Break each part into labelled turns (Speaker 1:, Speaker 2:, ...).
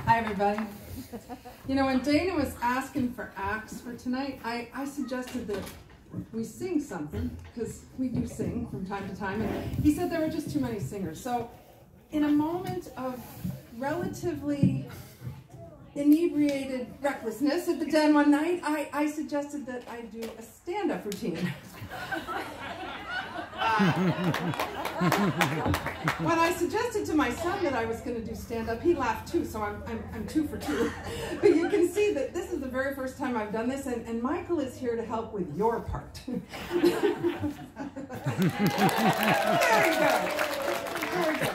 Speaker 1: Hi, everybody. You know, when Dana was asking for acts for tonight, I suggested that we sing something, because we do sing from time to time, and he said there were just too many singers. So in a moment of relatively inebriated recklessness at the den one night, I suggested that I do a stand-up routine. When I suggested to my son that I was going to do stand-up, he laughed too, so I'm 2 for 2. But you can see that this is the very first time I've done this, and Michael is here to help with your part. There you go. There we go.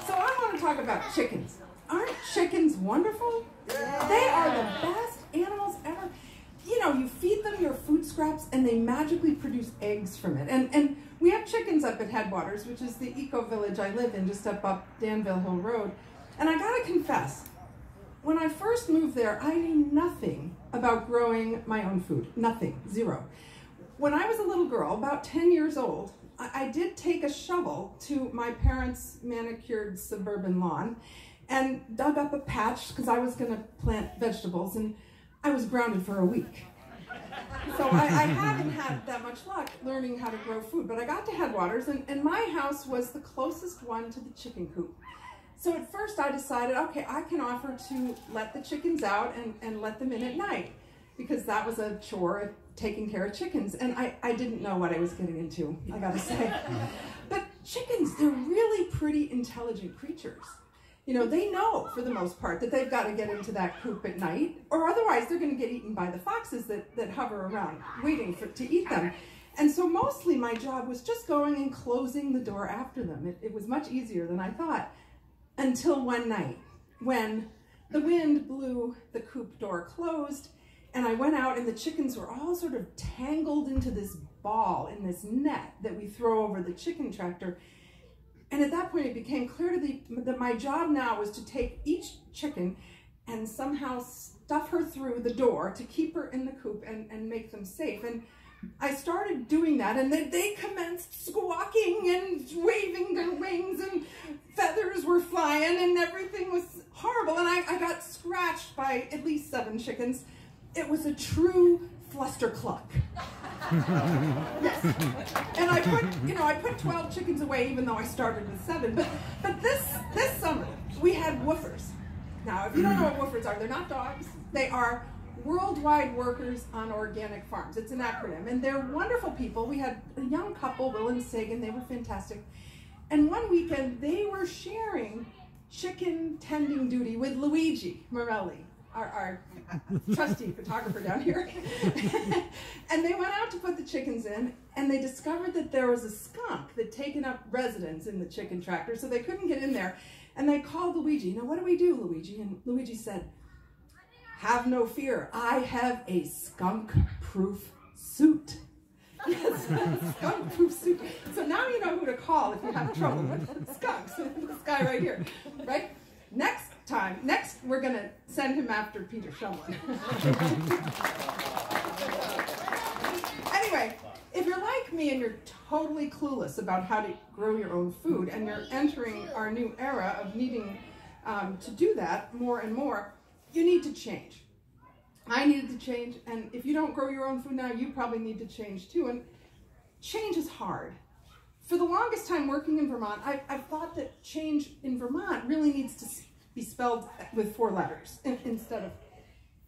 Speaker 1: So I want to talk about chickens. Aren't chickens wonderful? They are the best animals ever. You know, you feed them your food scraps and they magically produce eggs from it. And we have chickens up at Headwaters, which is the eco-village I live in, just up Danville Hill Road. And I gotta confess, when I first moved there, I knew nothing about growing my own food. Nothing, zero. When I was a little girl, about 10 years old, I did take a shovel to my parents' manicured suburban lawn and dug up a patch because I was gonna plant vegetables, and I was grounded for a week. So I haven't had that much luck learning how to grow food, but I got to Headwaters, and my house was the closest one to the chicken coop. So at first I decided, okay, I can offer to let the chickens out and let them in at night, because that was a chore, taking care of chickens, and I didn't know what I was getting into, I gotta say. But chickens, they're really pretty intelligent creatures. You know, they know, for the most part, that they've got to get into that coop at night, or otherwise they're going to get eaten by the foxes that hover around, waiting to eat them. And so mostly my job was just going and closing the door after them. It was much easier than I thought, until one night, when the wind blew the coop door closed, and I went out and the chickens were all sort of tangled into this ball, in this net that we throw over the chicken tractor. And at that point, it became clear to me that my job now was to take each chicken and somehow stuff her through the door to keep her in the coop and make them safe. And I started doing that, and they commenced squawking and waving their wings, and feathers were flying, and everything was horrible. And I got scratched by at least 7 chickens. It was a true flustercluck. Yes. And I put 12 chickens away, even though I started with 7. But this summer we had woofers. Now, if you don't know what woofers are, they're not dogs. They are worldwide workers on organic farms. It's an acronym, and they're wonderful people. We had a young couple, Will and Sagan. They were fantastic. And one weekend they were sharing chicken tending duty with Luigi Morelli, our trusty photographer down here. And they went out to put the chickens in, and they discovered that there was a skunk that taken up residence in the chicken tractor, so they couldn't get in there. And they called Luigi. Now, what do we do, Luigi? And Luigi said, "Have no fear, I have a skunk-proof suit." Yes, skunk-proof suit. So now you know who to call if you have trouble with skunks. This guy right here, right? Next, we're going to send him after Peter Shumlin. Anyway, if you're like me and you're totally clueless about how to grow your own food, and you're entering our new era of needing to do that more and more, you need to change. I needed to change, and if you don't grow your own food now, you probably need to change too. And change is hard. For the longest time working in Vermont, I've thought that change in Vermont really needs to be spelled with 4 letters instead of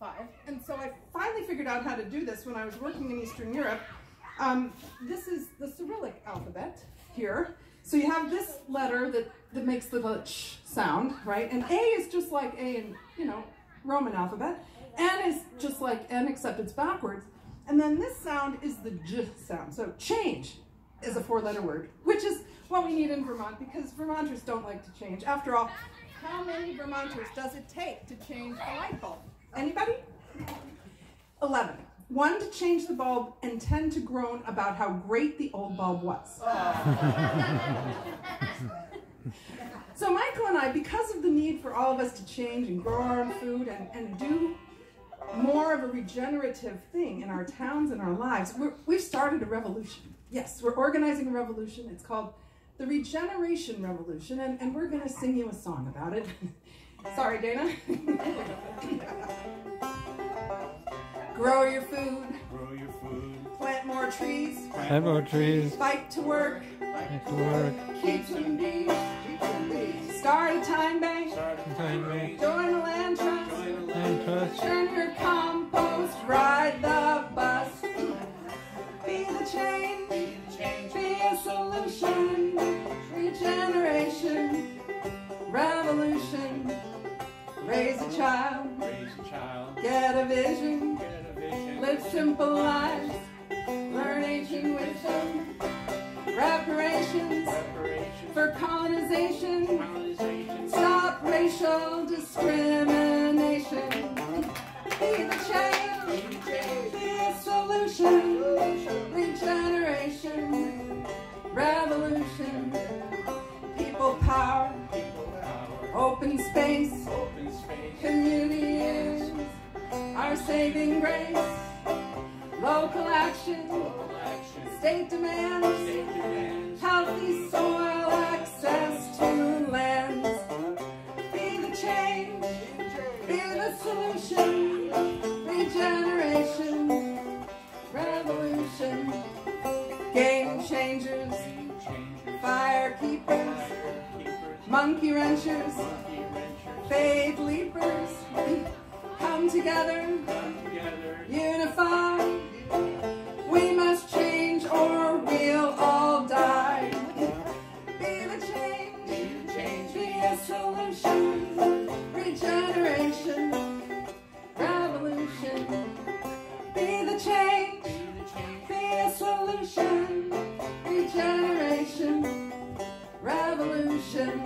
Speaker 1: 5. And so I finally figured out how to do this when I was working in Eastern Europe. This is the Cyrillic alphabet here. So you have this letter that makes the ch sound, right? And A is just like A in, Roman alphabet. N is just like N, except it's backwards. And then this sound is the J sound. So change is a 4-letter word, which is what we need in Vermont, because Vermonters don't like to change. After all, how many Vermonters does it take to change a light bulb? Anybody? 11. 1 to change the bulb, and 10 to groan about how great the old bulb was. So Michael and I, because of the need for all of us to change and grow our own food and do more of a regenerative thing in our towns and our lives, we've started a revolution. Yes, we're organizing a revolution. It's called the Regeneration Revolution, and we're going to sing you a song about it. Sorry, Dana. Grow your food.
Speaker 2: Grow your food.
Speaker 1: Plant more trees.
Speaker 3: Plant more trees.
Speaker 1: Bike to work.
Speaker 3: Back to work.
Speaker 1: Keep some bees. Start a time bank.
Speaker 3: Time bank.
Speaker 1: Join the land trust.
Speaker 3: Land trust.
Speaker 1: Churn your compost. Ride the bus. Be the change. Be a solution. Regeneration. Revolution. Raise a child.
Speaker 2: Raise a child.
Speaker 1: Get a vision.
Speaker 2: Get a vision.
Speaker 1: Live simple lives. Learn ancient wisdom. Reparations
Speaker 2: Reparations.
Speaker 1: for colonization.
Speaker 2: Colonization.
Speaker 1: Stop racial discrimination. Be the change. Be a solution. Regeneration. Revolution. People power.
Speaker 2: People power.
Speaker 1: Open space.
Speaker 2: Open space.
Speaker 1: Community is our saving grace. Local action.
Speaker 2: Local action.
Speaker 1: State demands.
Speaker 2: State demands.
Speaker 1: Healthy soil access to lands. Be the change. Be the solution. Regeneration. Revolution. Game changers.
Speaker 2: Game changers.
Speaker 1: Fire keepers.
Speaker 2: Fire keepers.
Speaker 1: Monkey wrenchers.
Speaker 2: Monkey wrenchers.
Speaker 1: Faith leapers. Come together.
Speaker 2: Come together.
Speaker 1: Unify. We must change or we'll all die. Be the change.
Speaker 2: Be the change.
Speaker 1: Be a solution. Regeneration. Revolution. Be the change.
Speaker 2: Be the change.
Speaker 1: Be a solution. Regeneration. Revolution.